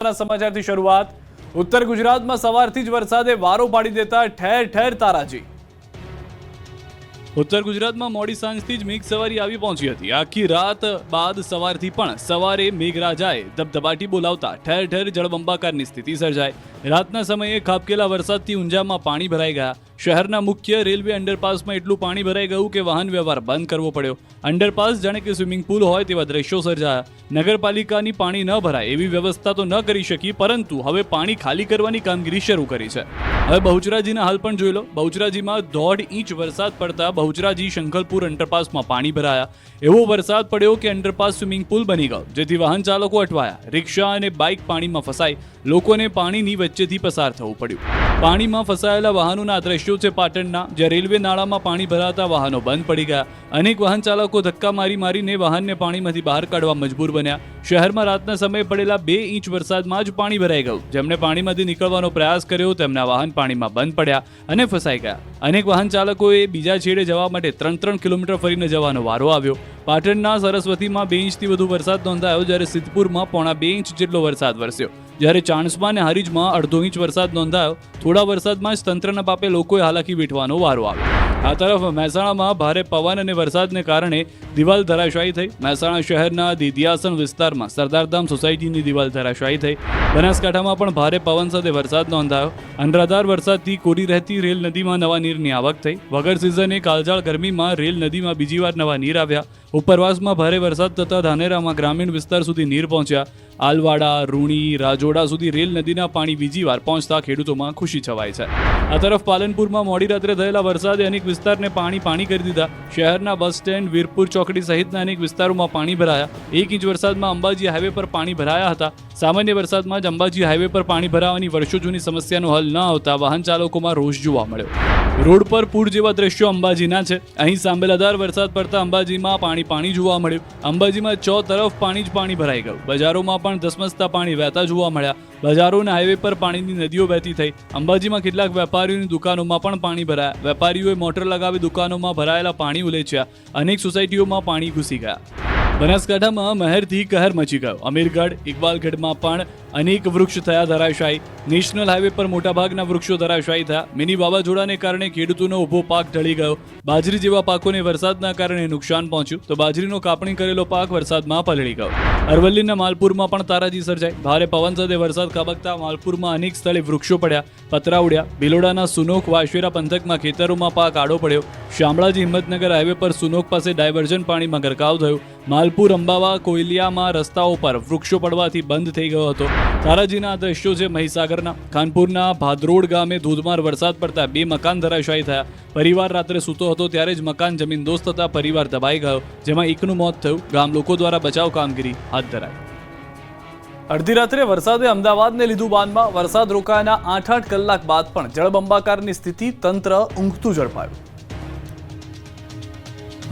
સમાચારથી શરૂઆત. ઉત્તર ગુજરાતમાં સવારથી જ વરસાદે વારો પાડી દેતા ઠેર ઠેર તારાજી. ઉત્તર ગુજરાતમાં મોડી સાંજથી જ મેઘ સવારી આવી પહોંચી હતી. આખી રાત બાદ સવારથી પણ સવારે મેઘરાજાએ ધબધબાટી બોલાવતા ઠેર ઠેર જળબંબાકારની સ્થિતિ સર્જાઈ. રાતના સમયે ખાબકેલા વરસાદથી ઊંઝામાં પાણી ભરાઈ ગયા. શહેરના મુખ્ય રેલવે અંડરપાસમાં એટલું પાણી ભરાઈ ગયું કે વાહન વ્યવહાર બંધ કરવો પડ્યો. અંડરપાસ જાણે કે સ્વિમિંગ પુલ હોય તેવા દ્રશ્યો સર્જાયા. નગરપાલિકાની પાણી ન ભરાય એવી વ્યવસ્થા તો ન કરી શકી, પરંતુ હવે પાણી ખાલી કરવાની કામગીરી શરૂ કરી છે. હવે બહુચરાજીના હાલ પણ જોઈ લો. બહુચરાજીમાં 1.5 ઇંચ વરસાદ પડતા બહુચરાજી શંખલપુર અંડરપાસમાં પાણી ભરાયા. એવો વરસાદ પડ્યો કે અંડરપાસ સ્વિમિંગ પુલ બની ગયો, જેથી વાહન ચાલકો અટવાયા. રિક્ષા અને બાઇક પાણીમાં ફસાઈ. લોકોને પાણીની વચ્ચેથી પસાર થવું પડ્યું. પાણીમાં ફસાયેલા વાહનોના દ્રશ્યો છે પાટણના, જ્યાં રેલવે નાળામાં પાણી ભરાતા વાહનો બંધ પડી ગયા. અનેક વાહન ચાલકો ધક્કા મારીને વાહનને પાણીમાંથી બહાર કાઢવા મજબૂર બન્યા. શહેરમાં રાતના સમયે પડેલા 2 ઇંચ વરસાદમાં જ પાણી ભરાઈ ગયું. જેમણે પાણીમાંથી નીકળવાનો પ્રયાસ કર્યો તેમના વાહન પાણીમાં બંધ પડ્યા અને ફસાઈ ગયા. અનેક વાહન ચાલકોએ બીજા છેડે જવા માટે 3 કિલોમીટર ફરીને જવાનો વારો આવ્યો. પાટણના સરસ્વતીમાં 2 ઇંચથી વધુ વરસાદ નોંધાયો, જ્યારે સિદ્ધપુરમાં 1.25 ઇંચ જેટલો વરસાદ વરસ્યો. જ્યારે ચાણસ્મા અને હારીજમાં 1/2 ઇંચ વરસાદ નોંધાયો. થોડા વરસાદમાં જ તંત્રના પાપે લોકોએ હાલાકી વેઠવાનો વારો આવ્યો. આ તરફ મહેસાણામાં ભારે પવન અને વરસાદને કારણે દિવાલ ધરાશાયી થઈ. મહેસાણા શહેરના દિધિયાસન વિસ્તારમાં સરદારધામ સોસાયટીની દિવાલ ધરાશાયી થઈ. બનાસકાંઠામાં પણ ભારે પવન સાથે વરસાદ નોંધાયો. અનરાધાર વરસાદથી કોરી રહેતી રેલ નદીમાં નવા નીરની આવક થઈ. વગર સિઝને કાળઝાળ ગરમીમાં રેલ નદીમાં બીજી વાર નવા નીર આવ્યા. ઉપરવાસમાં ભારે વરસાદ થતા ધાનેરામાં ગ્રામીણ વિસ્તાર સુધી નીર પહોંચ્યા. આલવાડા, રૂણી, રાજોડા સુધી રેલ નદીના પાણી બીજી વાર પહોંચતા ખેડૂતોમાં ખુશી છવાઈ છે. આ તરફ પાલનપુરમાં મોડી રાત્રે થયેલા વરસાદે અનેક વિસ્તારને પાણી કરી દીધા. શહેરના બસ સ્ટેન્ડ, વીરપુર ચોકડી સહિતના અનેક વિસ્તારોમાં પાણી ભરાયા. 1 ઇંચ વરસાદમાં અંબાજી હાઈવે પર પાણી ભરાયા હતા. સામાન્ય વરસાદમાં જ અંબાજી હાઈવે પર પાણી ભરાવાની વર્ષો જૂની સમસ્યાનો હલ ન આવતા વાહન ચાલકોમાં રોષ જોવા મળ્યો. રોડ પર પૂર જેવા દ્રશ્યો અંબાજીના છે. અહીં સાંબેલાધાર વરસાદ પડતા અંબાજીમાં પાણી જોવા મળ્યું. અંબાજીમાં તરફ પાણી જ પાણી ભરાઈ ગયું. બજારોમાં પણ ધસમસતા પાણી વહેતા જોવા મળ્યા. બજારોના હાઈવે પર પાણીની નદીઓ વહેતી થઈ. અંબાજીમાં કેટલાક વેપારીઓની દુકાનોમાં પણ પાણી ભરાયા. વેપારીઓએ મોટર લગાવી દુકાનોમાં ભરાયેલા પાણી ઉલેચ્યા. અનેક સોસાયટીઓમાં પાણી ઘૂસી ગયા. બનાસકાંઠામાં મહેરથી કહેર મચી ગયો. અમીરગઢ, ઇકબાલગઢમાં પણ અનેક વૃક્ષ થયા ધરાશાયી. નેશનલ હાઈવે પર મોટાભાગના વૃક્ષો ધરાશાયી થયા. મિની વાવાઝોડાને કારણે ખેડૂતોનો ઊભો પાક ઢળી ગયો. બાજરી જેવા પાકોને વરસાદના કારણે નુકસાન પહોંચ્યું, તો બાજરીનો કાપણી કરેલો પાક વરસાદમાં પલળી ગયો. અરવલ્લીના માલપુરમાં પણ તારાજી સર્જાઈ. ભારે પવન સાથે વરસાદ ખાબકતા માલપુરમાં અનેક સ્થળે વૃક્ષો પડ્યા, પતરા ઉડ્યા. ભિલોડાના સુનોક વાશેરા પંથકમાં ખેતરોમાં પાક આડો પડ્યો. શામળાજી હિંમતનગર હાઈવે પર સુનોક પાસે ડાયવર્ઝન પાણીમાં ગરકાવ થયું. માલપુર અંબાવા કોયલિયામાં રસ્તાઓ પર વૃક્ષો પડવાથી બંધ થઈ ગયો હતો. તારાજીના આ દ્રશ્યો છે મહીસાગરના. ખાનપુરના ભાદરોડ ગામે ધોધમાર વરસાદ પડતા 2 મકાન ધરાશાયી થયા. પરિવાર રાત્રે સૂતો હતો ત્યારે જ મકાન જમીનદોસ્ત થતા પરિવાર દબાઈ ગયો, જેમાં એકનું મોત થયું. ગામ લોકો દ્વારા બચાવ કામગીરી હાથ ધરાઈ. અડધી રાત્રે વરસાદે અમદાવાદને લીધું બાનમાં. વરસાદ રોકાયાના 8 કલાક બાદ પણ જળબંબાકારની સ્થિતિ, તંત્ર ઊંઘતું ઝડપાયું.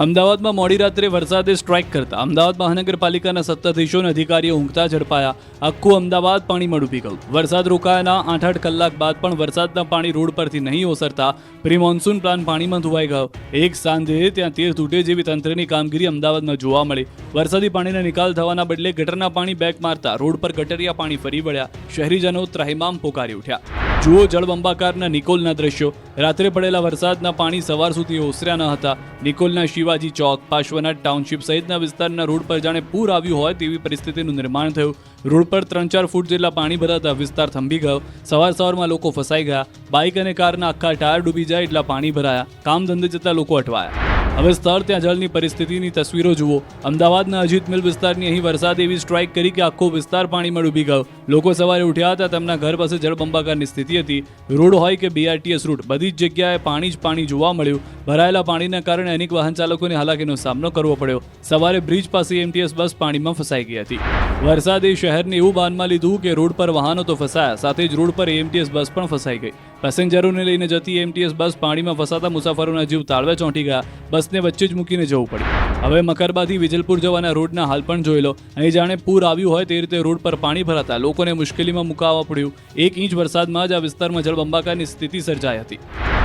અમદાવાદમાં મોડી રાત્રે વરસાદે સ્ટ્રાઇક કરતા અમદાવાદ મહાનગરપાલિકાના સત્તાધીશો અને અધિકારીઓ ઊંઘતા ઝડપાયા. આખું અમદાવાદ પાણીમાં ડૂબી ગયું. વરસાદ રોકાયાના 8 કલાક બાદ પણ વરસાદના પાણી રોડ પરથી નહીં ઓસરતા પ્રી મોન્સૂન પ્લાન પાણીમાં ધોવાઈ ગયો. એક સાંજે ત્યાં તીર તૂટે જેવી તંત્રની કામગીરી અમદાવાદમાં જોવા મળી. વરસાદી પાણીના નિકાલ થવાના બદલે ગટરના પાણી બેક મારતા રોડ પર ગટરિયા પાણી ફરી વળ્યા. શહેરીજનો ત્રાહિમામ પોકારી ઉઠ્યા. જુઓ જળબંબાકારના નિકોલના દ્રશ્યો. રાત્રે પડેલા વરસાદના પાણી સવાર સુધી ઓસર્યા ન હતા. નિકોલના શિવાજી ચોક, પાર્શ્વનાથ ટાઉનશીપ સહિતના વિસ્તારના રોડ પર જાણે પૂર આવ્યું હોય તેવી પરિસ્થિતિનું નિર્માણ થયું. રોડ પર 3-4 ફૂટ જેટલા પાણી ભરાતા વિસ્તાર થંભી ગયો. સવારમાં લોકો ફસાઈ ગયા. બાઇક અને કારના આખા ટાયર ડૂબી જાય એટલા પાણી ભરાયા. કામ ધંધે જતા લોકો અટવાયા. હવે સ્થળ ત્યાં જળની પરિસ્થિતિની તસવીરો જુઓ. અમદાવાદના અજીત મિલ વિસ્તારની અહીં વરસાદ એવી સ્ટ્રાઇક કરી કે આખો વિસ્તાર પાણીમાં ડૂબી ગયો. લોકો સવારે ઉઠ્યા હતા, તેમના ઘર પાસે જળબંબાકારની સ્થિતિ હતી. રોડ હોય કે BRTS રૂટ, બધી જ જગ્યાએ પાણી જ પાણી જોવા મળ્યું. ભરાયેલા પાણીના કારણે અનેક વાહન ચાલકોને હાલાકીનો સામનો કરવો પડ્યો. સવારે બ્રિજ પાસે AMTS બસ પાણીમાં ફસાઈ ગઈ હતી. વરસાદે શહેરને એવું બાનમાં લીધું કે રોડ પર વાહનો તો ફસાયા, સાથે જ રોડ પર AMTS બસ પણ ફસાઈ ગઈ. પેસેન્જરોને લઈને જતી AMTS બસ પાણીમાં ફસાતા મુસાફરોના જીવ તાળવે ચોંટી ગયા. બસને વચ્ચે જ મૂકીને જવું પડ્યું. હવે મકરબાથી વિજલપુર જવાના રોડના હાલ પણ જોઈ લો. અહીં જાણે પૂર આવ્યું હોય તે રીતે રોડ પર પાણી ભરાતા લોકોને મુશ્કેલીમાં મુકાવવા પડ્યું. 1 ઇંચ વરસાદમાં જ આ વિસ્તારમાં જળબંબાકારની સ્થિતિ સર્જાઈ હતી.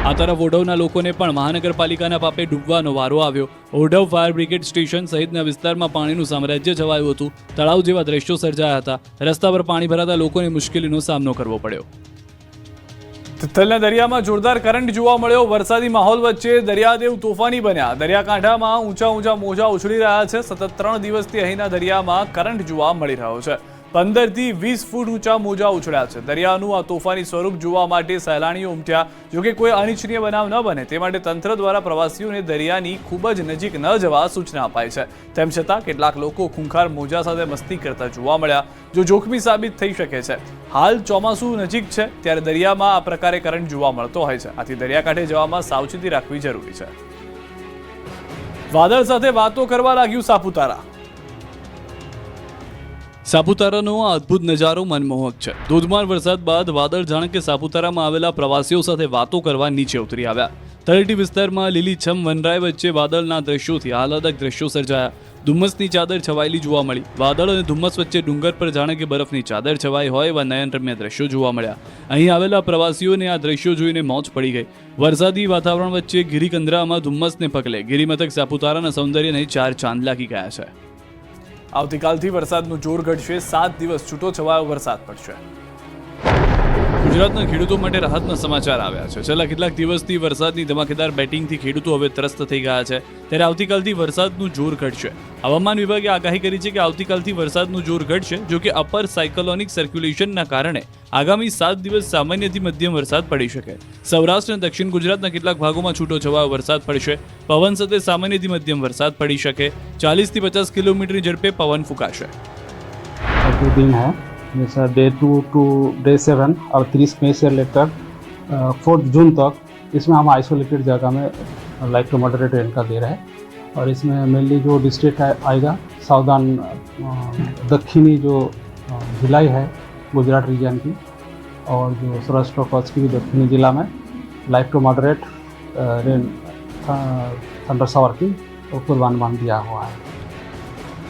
આ તરફ ઓઢવના લોકોને પણ મહાનગરપાલિકાના પાપે ડૂબવાનો વારો આવ્યો. ઓઢવ ફાયર બ્રિગેડ સ્ટેશન સહિતના વિસ્તારમાં પાણીનું સામ્રાજ્ય છવાયું હતું. તળાવ જેવા દ્રશ્યો સર્જાયા હતા. રસ્તા પર પાણી ભરાતા લોકોને મુશ્કેલીનો સામનો કરવો પડ્યો. તિથલના દરિયામાં જોરદાર કરંટ જોવા મળ્યો. વરસાદી માહોલ વચ્ચે દરિયાદેવ તોફાની બન્યા. દરિયાકાંઠામાં ઊંચા મોજા ઉછળી રહ્યા છે. સતત 3 દિવસથી અહીંના દરિયામાં કરંટ જોવા મળી રહ્યો છે. 15 થી 20 ફૂટ ઊંચા મોજા ઉછળ્યા છે. દરિયાનું આ તોફાની સ્વરૂપ જોવા માટે સહેલાણીઓ ઉમટ્યા. જોકે કોઈ અનિચ્છનીય બનાવ ન બને તે માટે તંત્ર દ્વારા પ્રવાસીઓને દરિયાની ખૂબ જ નજીક ન જવા સૂચના અપાઈ છે. તેમ છતાં કેટલાક લોકો ખૂંખાર મોજા સાથે મસ્તી કરતા જોવા મળ્યા, જો જોખમી સાબિત થઈ શકે છે. હાલ ચોમાસું નજીક છે ત્યારે દરિયામાં આ પ્રકારે કરંટ જોવા મળતો હોય છે. આથી દરિયાકાંઠે જવામાં સાવચેતી રાખવી જરૂરી છે. વાદળ સાથે વાતો કરવા લાગ્યું સાપુતારા. સાપુતારાનો આ અદ્ભુત નજારો મનમોહક છે. ધોધમાર વરસાદ બાદ વાદળ જાણે કે સાપુતારામાં આવેલા પ્રવાસીઓ સાથે વાતો કરવા નીચે ઉતરી આવ્યા. તળેટી વિસ્તારમાં લીલીછમ વનરાય વચ્ચે વાદળના દ્રશ્યોથી આહલાદક દ્રશ્યો સર્જાયા. ધુમ્મસની ચાદર છવાયેલી જોવા મળી. વાદળ અને ધુમ્મસ વચ્ચે ડુંગર પર જાણે કે બરફની ચાદર છવાઈ હોય એવા નયનરમ્ય દ્રશ્યો જોવા મળ્યા. અહીં આવેલા પ્રવાસીઓને આ દ્રશ્યો જોઈને મોજ પડી ગઈ. વરસાદી વાતાવરણ વચ્ચે ગિરિકંદરામાં ધુમ્મસને પગલે ગિરિમથક સાપુતારાના સૌંદર્યને 4 ચાંદ લાગી ગયા છે. આવતીકાલથી વરસાદનું જોર ઘટશે. 7 દિવસ છૂટો છવાયો વરસાદ પડશે. ગુજરાતના ખેડૂતો માટે રાહતના સમાચાર આવ્યા છે. છેલ્લા કેટલાક દિવસથી વરસાદની ધમાકેદાર બેટિંગથી ખેડૂતો હવે ત્રસ્ત થઈ ગયા છે. ત્યારે આવતીકાલથી વરસાદનું જોર ઘટશે. હવામાન વિભાગે આગાહી કરી છે કે આવતીકાલથી વરસાદનું જોર ઘટશે. જો કે અપર સાયક્લોનિક સર્ક્યુલેશનના કારણે આગામી 7 દિવસ સામાન્યથી મધ્યમ વરસાદ પડી શકે. સૌરાષ્ટ્ર અને દક્ષિણ ગુજરાતના કેટલાક ભાગોમાં છૂટો છવાયો વરસાદ પડશે. પવન સાથે સામાન્યથી મધ્યમ વરસાદ પડી શકે. 40 થી 50 કિલોમીટરની ઝડપે પવન ફૂંકાશે. जैसा डे 2 टू डे 7 और 30 मई से लेकर 4 जून तक इसमें हम आइसोलेटेड जगह में लाइट टू मॉडरेट रेन का दे रहे हैं. और इसमें मेनली जो डिस्ट्रिक्ट आएगा साउदर्न दक्षिणी जो भिलाई है गुजरात रीजन की, और जो सौराष्ट्र कच्छ की भी दक्षिणी जिला में light to moderate rain thunder shower की पूर्वानुमान दिया हुआ है.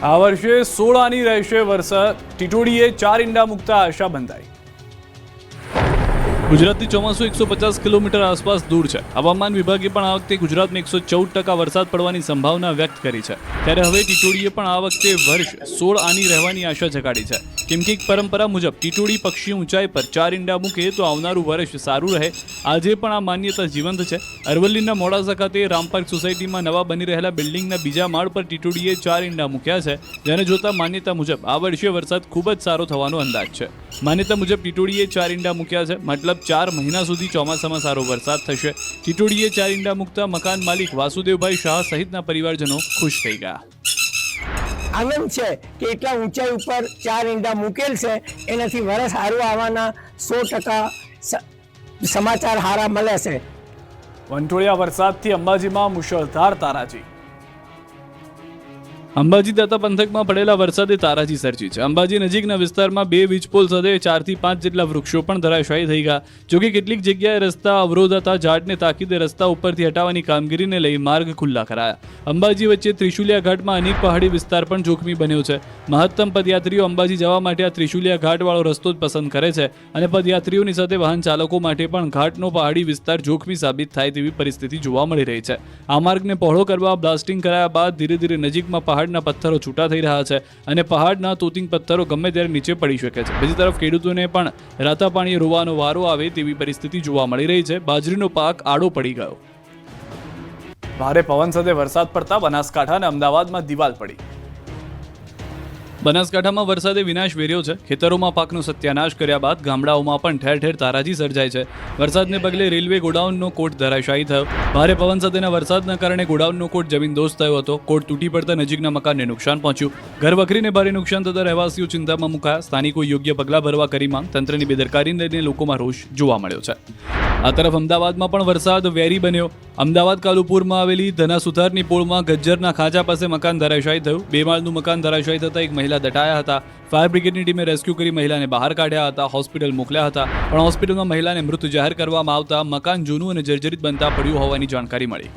આ વર્ષે 16 આની રહેશે વરસાદ. ટીટોડીએ 4 ઈંડા મૂકતા આશા બંધાઈ. ગુજરાતથી ચોમાસું 150 કિલોમીટર આસપાસ દૂર છે. હવામાન વિભાગે પણ આ વખતે ગુજરાતમાં 114% વરસાદ પડવાની સંભાવના વ્યક્ત કરી છે. ત્યારે હવે ટીટોડીએ પણ આ વખતે વર્ષ 16 આની રહેવાની આશા જગાડી છે. કેમ કે એક પરંપરા મુજબ ટીટોડી પક્ષી ઊંચાઈ પર 4 ઈંડા મૂકે તો આવનારું વર્ષ સારું રહે. આજે પણ આ માન્યતા જીવંત છે. અરવલ્લીના મોડાસા ખાતે રામપાર્ક સોસાયટીમાં નવા બની રહેલા બિલ્ડિંગના બીજા માળ પર ટીટોડીએ 4 ઈંડા મૂક્યા છે. જેને જોતા માન્યતા મુજબ આ વર્ષે વરસાદ ખૂબ જ સારો થવાનો અંદાજ છે. માન્યતા મુજબ ટીટોડીએ 4 ઈંડા મૂક્યા છે, મતલબ 4 મહિના સુધી ચોમાસામાં સારો વરસાદ થશે. ટીટોડીએ 4 ઈંડા મૂકતા મકાન માલિક વાસુદેવભાઈ શાહ સહિતના પરિવારજનો ખુશ થઈ ગયા. આનંદ છે કે એટલા ઊંચાઈ ઉપર 4 ઈંડા મૂકેલ છે, એનાથી વરસ સારું આવવાના 100% સમાચાર સારા મળે છે. વંટોળિયા વરસાદથી અંબાજીમાં મુશળધાર તારાજી. અંબાજી દાતા પંથકમાં પડેલા વરસાદે તારાજી સર્જી છે. અંબાજી નજીકના વિસ્તારમાં 2 વીજપોલ સાથે 4 થી 5 જેટલા વૃક્ષો પણ ધરાશાયી થઈ ગયા. જોકે કેટલીક જગ્યાએ રસ્તા અવરોધાતા ઝાડને તાકીદે રસ્તા ઉપરથી હટાવવાની કામગીરીને લઈ માર્ગ ખુલ્લા કરાયા. અંબાજી વચ્ચે ત્રિશુલિયા ઘાટમાં અનેક પહાડી વિસ્તાર પણ જોખમી બન્યો છે. મહત્તમ પદયાત્રીઓ અંબાજી જવા માટે આ ત્રિશુલિયા ઘાટવાળો રસ્તો જ પસંદ કરે છે અને પદયાત્રીઓની સાથે વાહન ચાલકો માટે પણ ઘાટનો પહાડી વિસ્તાર જોખમી સાબિત થાય તેવી પરિસ્થિતિ જોવા મળી રહી છે. આ માર્ગને પહોળો કરવા બ્લાસ્ટિંગ કરાયા બાદ ધીરે ધીરે નજીકમાં પહાડના પથ્થરો છૂટા થઈ રહ્યા છે અને પહાડના તોતિંગ પથ્થરો ગમે ત્યારે નીચે પડી શકે છે. બીજી તરફ ખેડૂતોને પણ રાતા પાણીએ રોવાનો વારો આવે તેવી પરિસ્થિતિ જોવા મળી રહી છે. બાજરીનો પાક આડો પડી ગયો. ભારે પવન સાથે વરસાદ પડતા બનાસકાંઠા અને અમદાવાદમાં દિવાલ પડી. બનાસકાંઠામાં વરસાદે વિનાશ વેર્યો છે. ખેતરોમાં પાકનો સત્યાનાશ કર્યા બાદ ગામડાઓમાં પણ ઠેર ઠેર તારાજી સર્જાય છે. વરસાદને પગલે રેલવે ગોડાઉનનો કોટ ધરાશાયી થયો. ભારે પવન સાથેના વરસાદના કારણે ગોડાઉનનો કોટ જમીનદોસ્ત થયો હતો. કોટ તૂટી પડતા નજીકના મકાનને નુકસાન પહોંચ્યું. ઘર વખરીને ભારે નુકસાન થતા રહેવાસીઓ ચિંતામાં મુકાયા. સ્થાનિકો યોગ્ય પગલાં ભરવા કરી માંગ. તંત્રની બેદરકારીને લઈને લોકોમાં રોષ જોવા મળ્યો છે. આ તરફ અમદાવાદમાં પણ વરસાદ વેરી બન્યો. અમદાવાદ કાલુપુરમાં આવેલી ધના સુથારની પોળમાં ગજ્જરના ખાંચા પાસે મકાન ધરાશાયી થયું. 2 માળનું મકાન ધરાશાયી થતાં એક મહિલા દટાયા હતા. ફાયર બ્રિગેડની ટીમે રેસ્ક્યુ કરી મહિલાને બહાર કાઢ્યા હતા. હોસ્પિટલ મોકલ્યા હતા, પણ હોસ્પિટલમાં મહિલાને મૃત જાહેર કરવામાં આવતા મકાન જૂનું અને જર્જરિત બનતા પડ્યું હોવાની જાણકારી મળી.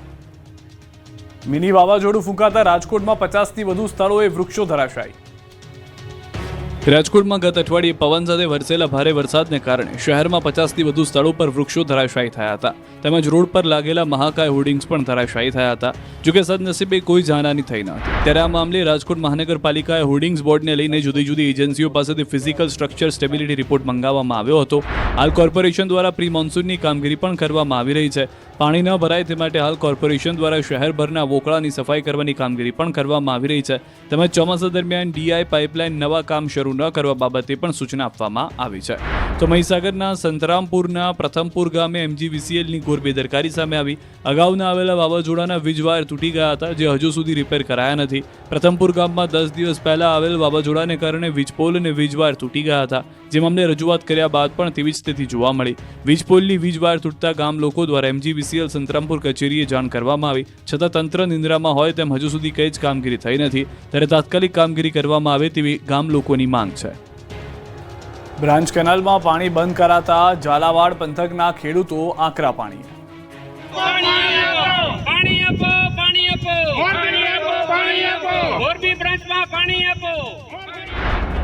મિની વાવાઝોડું ફૂંકાતા રાજકોટમાં 50થી વધુ સ્થળોએ વૃક્ષો ધરાશાયી. રાજકોટમાં ગત અઠવાડિયે પવન સાથે વરસેલા ભારે વરસાદને કારણે શહેરમાં 50થી વધુ સ્થળો પર વૃક્ષો ધરાશાયી થયા હતા તેમજ રોડ પર લાગેલા મહાકાય હોર્ડિંગ્સ પણ ધરાશાયી થયા હતા જોકે સદનસીબે કોઈ જાનહાની થઈ ન હતી ત્યારે આ મામલે રાજકોટ મહાનગરપાલિકાએ હોર્ડિંગ્સ બોર્ડને લઈને જુદી જુદી એજન્સીઓ પાસેથી ફિઝિકલ સ્ટ્રક્ચર સ્ટેબિલિટી રિપોર્ટ મંગાવવામાં આવ્યો હતો હાલ કોર્પોરેશન દ્વારા પ્રી મોન્સૂનની કામગીરી પણ કરવામાં આવી રહી છે પાણી ન ભરાય તે માટે હાલ કોર્પોરેશન દ્વારા શહેરભરના વોકળાની સફાઈ કરવાની કામગીરી પણ કરવામાં આવી રહી છે તેમજ ચોમાસા દરમિયાન ડીઆઈ પાઇપલાઇન નવા કામ શરૂ ન કરવા બાબતે પણ સૂચના આપવામાં આવી છે તો મહીસાગરના સંતરામપુરના પ્રથમપુર ગામે MGVCLની ઘોર બેદરકારી સામે આવી અગાઉના આવેલા વાવાઝોડાના વીજ વાયર તૂટી ગયા હતા જે હજુ સુધી રિપેર કરાયા નથી પ્રથમપુર ગામમાં 10 દિવસ પહેલા આવેલ વાવાઝોડાને કારણે વીજપોલ અને વીજ વાયર તૂટી ગયા હતા જે મામલે રજૂઆત કર્યા બાદ પણ તેવી જ સ્થિતિ જોવા મળી વીજપોલની વીજ વાયર તૂટતા ગામ લોકો દ્વારા MGVCL સંતરામપુર કચેરીએ જાણ કરવામાં આવી છતાં તંત્ર નિંદ્રામાં હોય તેમ હજુ સુધી કંઈ જ કામગીરી થઈ નથી ત્યારે તાત્કાલિક કામગીરી કરવામાં આવે તેવી ગામ લોકોની માંગ છે બ્રાન્ચ કેનાલમાં પાણી બંધ કરાતા ઝાલાવાડ પંથકના ખેડૂતો આકરા પાણી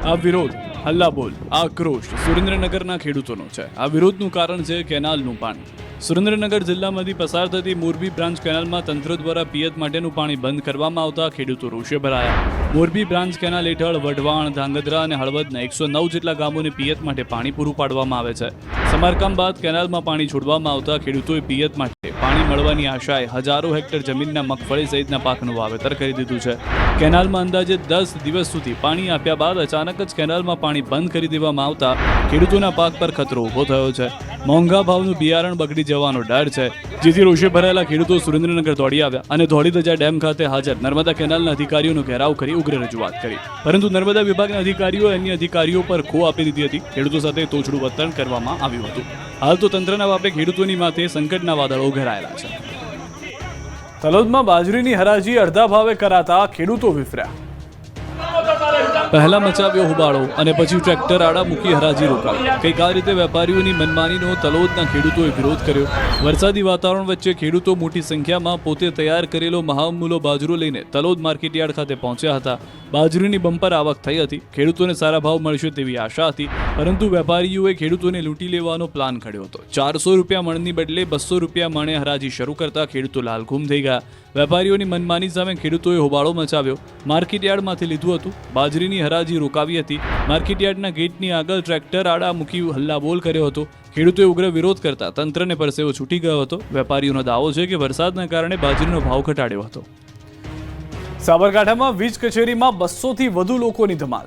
આ વિરોધ હલ્લાબોલ આક્રોશ સુરેન્દ્રનગરના ખેડૂતોનો છે આ વિરોધનું કારણ છે કેનાલનું પાણી સુરેન્દ્રનગર જિલ્લામાંથી પસાર થતી મોરબી બ્રાન્ચ કેનાલમાં તંત્ર દ્વારા પિયત માટેનું પાણી બંધ કરવામાં આવતા ખેડૂતો રોષે ભરાયા મોરબી બ્રાન્ચ કેનાલ હેઠળ વઢવાણ ધાંગધ્રા અને હળવદના 109 જેટલા ગામોને પિયત માટે પાણી પૂરું પાડવામાં આવે છે સમારકામ બાદ કેનાલમાં પાણી છોડવામાં આવતા ખેડૂતોએ પિયત માટે પાણી મળવાની આશાએ હજારો હેક્ટર જમીનના મગફળી સહિતના પાકનું વાવેતર કરી દીધું છે કેનાલમાં અંદાજે 10 દિવસ સુધી પાણી આપ્યા બાદ અચાનક જ કેનાલમાં પાણી બંધ કરી દેવામાં આવતા ખેડૂતોના પાક પર ખતરો ઊભો થયો છે મોંઘા ભાવનું બિયારણ બગડી જવાનો ડર છે જેથી રોષે ભરાયેલા ખેડૂતો સુરેન્દ્રનગર દોડી આવ્યા અને ધોળીધજા ડેમ ખાતે હાજર નર્મદા કેનાલના અધિકારીઓનો ઘેરાવ કરી ઉગ્ર રજૂઆત કરી પરંતુ નર્મદા વિભાગના અધિકારીઓએ અન્ય અધિકારીઓ પર ખો આપી દીધી હતી ખેડૂતો સાથે તોછડું વર્તન કરવામાં આવ્યું હતું હાલ તો તંત્રના બાપે ખેડૂતોની માથે સંકટના વાદળો ઘેરાયેલા છે તલોદમાં બાજરીની હરાજી અડધા ભાવે કરાતા ખેડૂતો વિફર્યા પહેલા મચાવ્યો હોબાળો અને પછી ટ્રેક્ટર આડા મૂકી હરાજી રોકાવી કંઈક આ રીતે વેપારીઓની મનમાનીનો તલોદના ખેડૂતોએ વિરોધ કર્યો વરસાદી વાતાવરણ વચ્ચે ખેડૂતો મોટી સંખ્યામાં પોતે તૈયાર કરેલો મહામૂલો બાજરો લઈને તલોદ માર્કેટયાર્ડ ખાતે પહોંચ્યા હતા બાજરીની બમ્પર આવક થઈ હતી ખેડૂતોને સારા ભાવ મળશે તેવી આશા હતી પરંતુ વેપારીઓએ ખેડૂતોને લૂંટી લેવાનો પ્લાન ઘડ્યો હતો 400 રૂપિયા મણની બદલે 200 રૂપિયા મણે હરાજી શરૂ કરતા ખેડૂતો લાલઘૂમ થઈ ગયા વેપારીઓની મનમાની સામે ખેડૂતોએ હોબાળો મચાવ્યો માર્કેટયાર્ડમાંથી લીધું હતું બાજરીની હરાજી રોકાવી હતી માર્કેટયાર્ડના ગેટની આગળ ટ્રેક્ટર આડા મૂકી હલ્લાબોલ કર્યો હતો ખેડૂતોએ ઉગ્ર વિરોધ કરતા તંત્રને પરસેવો છૂટી ગયો હતો વેપારીઓનો દાવો છે કે વરસાદના કારણે બાજરીનો ભાવ ઘટાડ્યો હતો સાબરકાંઠામાં વીજ કચેરીમાં 200 થી વધુ લોકોની ધમાલ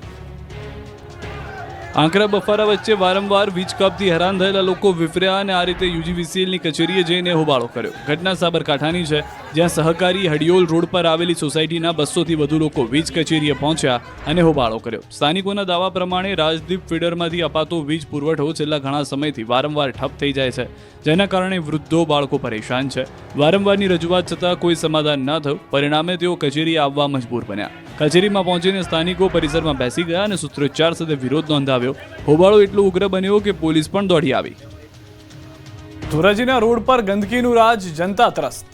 આંકરા બફારા વચ્ચે વારંવાર વીજ કાપથી હેરાન થયેલા લોકો વિફર્યા અને આ રીતે UGVCLની કચેરીએ જઈને હોબાળો કર્યો ઘટના સાબરકાંઠાની છે જ્યાં સહકારી હડિયોલ રોડ પર આવેલી સોસાયટીના 200 થી વધુ લોકો વીજ કચેરીએ પહોંચ્યા અને હોબાળો કર્યો સ્થાનિકોના દાવા પ્રમાણે રાજદીપ ફીડરમાંથી અપાતો વીજ પુરવઠો છેલ્લા ઘણા સમયથી વારંવાર ઠપ થઈ જાય છે જેના કારણે વૃદ્ધો બાળકો પરેશાન છે વારંવારની રજૂઆત છતાં કોઈ સમાધાન ન થયું પરિણામે તેઓ કચેરીએ આવવા મજબૂર બન્યા કચેરીમાં પહોંચીને સ્થાનિકો પરિસરમાં બેસી ગયા અને સૂત્રોચ્ચાર સાથે વિરોધ નોંધાવ્યો હોબાળો એટલો ઉગ્ર બન્યો કે પોલીસ પણ દોડી આવી ધોરાજીના રોડ પર ગંદકીનું રાજ જનતા ત્રસ્ત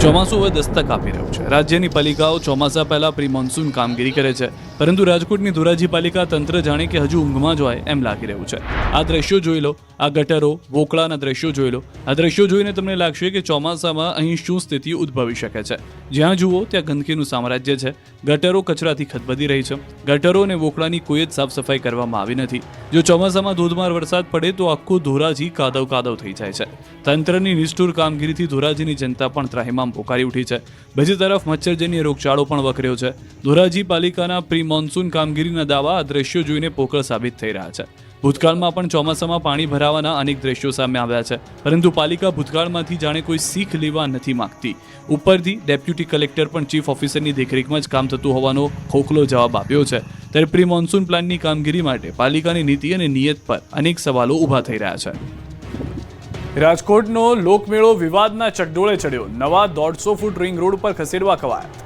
ચોમાસું હવે દસ્તક આપી રહ્યું છે રાજ્યની પાલિકાઓ ચોમાસા પહેલા પ્રી મોન્સૂન કામગીરી કરે છે પરંતુ રાજકોટની ધોરાજી પાલિકા તંત્ર જાણે કે હજુ ઊંઘમાં જ હોય એમ લાગી રહ્યું છે આ દ્રશ્યો જોઈ લો આ ગટરો વોકળાના દ્રશ્યો જોઈ લો આ દ્રશ્યો જોઈને તમને લાગશે કે ચોમાસામાં અહીં શું સ્થિતિ ઉદ્ભવી શકે છે જ્યાં જુઓ ત્યાં ગંદકીનું સામ્રાજ્ય છે ગટરો કચરાથી ખદબદી રહી છે ગટરો અને વોકળાની કોઈ જ સાફ સફાઈ કરવામાં આવી નથી જો ચોમાસામાં ધોધમાર વરસાદ પડે તો આખું ધોરાજી કાદવ કાદવ થઈ જાય છે તંત્રની નિષ્ઠુર કામગીરીથી ધોરાજીની જનતા પણ ત્રાહિમામ પોકારી ઉઠી છે બીજી તરફ મચ્છરજન્ય રોગચાળો પણ વકર્યો છે ધોરાજી પાલિકાના પ્રી મોન્સૂન કામગીરીના દાવા આ દ્રશ્યો જોઈને પોકળ સાબિત થઈ રહ્યા છે ભૂતકાળમાં પણ ચોમાસામાં પાણી ભરાવાના અનેક દ્રશ્યો સામે આવ્યા છે પરંતુ પાલિકા ભૂતકાળમાંથી જાણે કોઈ શીખ લેવા નથી માંગતી ઉપરથી ડેપ્યુટી કલેક્ટર પણ ચીફ ઓફિસરની દેખરેખમાં જ કામ થતું હોવાનો ખોખલો જવાબ આપ્યો છે ત્યારે પ્રી મોન્સૂન પ્લાનની કામગીરી માટે પાલિકાની નીતિ અને નિયત પર અનેક સવાલો ઊભા થઈ રહ્યા છે રાજકોટનો લોકમેળો વિવાદના ચકડોળે ચડ્યો નવા 150 ફૂટ રિંગ રોડ પર ખસેડવા કવાયત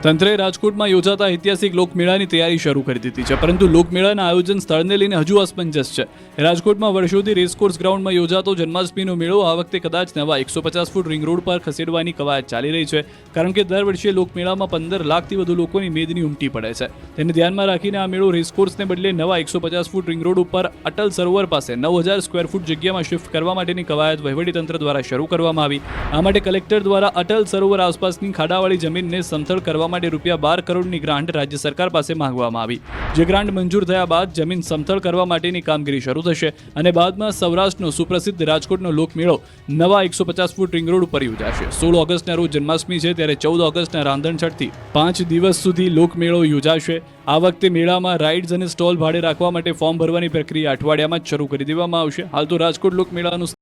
તંત્રે રાજકોટમાં યોજાતા ઐતિહાસિક લોકમેળાની તૈયારી શરૂ કરી દીધી છે, પરંતુ લોકમેળાના આયોજન સ્થળને લઈને હજુ અસમંજસ છે. રાજકોટમાં વર્ષોથી રેસકોર્સ ગ્રાઉન્ડમાં યોજાતો જન્માષ્ટમીનો મેળો આ વખતે કદાચ નવા 150 ફૂટ રિંગ રોડ પર ખસેડવાની કવાયત ચાલી રહી છે, કારણ કે દર વર્ષે લોકમેળામાં 15 લાખથી વધુ લોકોની મેદની ઉમટી પડે છે. તેને ધ્યાનમાં રાખીને આ મેળો રેસકોર્સને બદલે નવા 150 ફૂટ રિંગ રોડ ઉપર અટલ સરોવર પાસે 9000 સ્ક્વેર ફૂટ જગ્યામાં શિફ્ટ કરવા માટેની કવાયત વહીવટીતંત્ર દ્વારા શરૂ કરવામાં આવી. આ માટે કલેક્ટર દ્વારા અટલ સરોવર આસપાસની ખાડાવાળી જમીનને સમથળ કરવા માટે ₹12 કરોડની ગ્રાન્ટ રાજ્ય સરકાર પાસે માંગવામાં આવી. જે ગ્રાન્ટ મંજૂર થયા બાદ જમીન સમથળ કરવા માટેની કામગીરી શરૂ થશે અને બાદમાં સૌરાષ્ટ્રનો સુપ્રસિદ્ધ રાજકોટનો લોકમેળો નવા 150 ફૂટ રિંગ રોડ ઉપર યોજાશે. 16 ઓગસ્ટના રોજ જન્માષ્ટમી છે, ત્યારે 14 ઓગસ્ટના રાંધણછઠથી 5 દિવસ સુધી લોકમેળો યોજાશે. આ વખતે મેળામાં રાઇડ્સ અને સ્ટોલ ભાડે રાખવા માટે ફોર્મ ભરવાની પ્રક્રિયા અઠવાડિયામાં જ શરૂ કરી દેવામાં આવશે. હાલ તો રાજકોટ લોકમેળાનું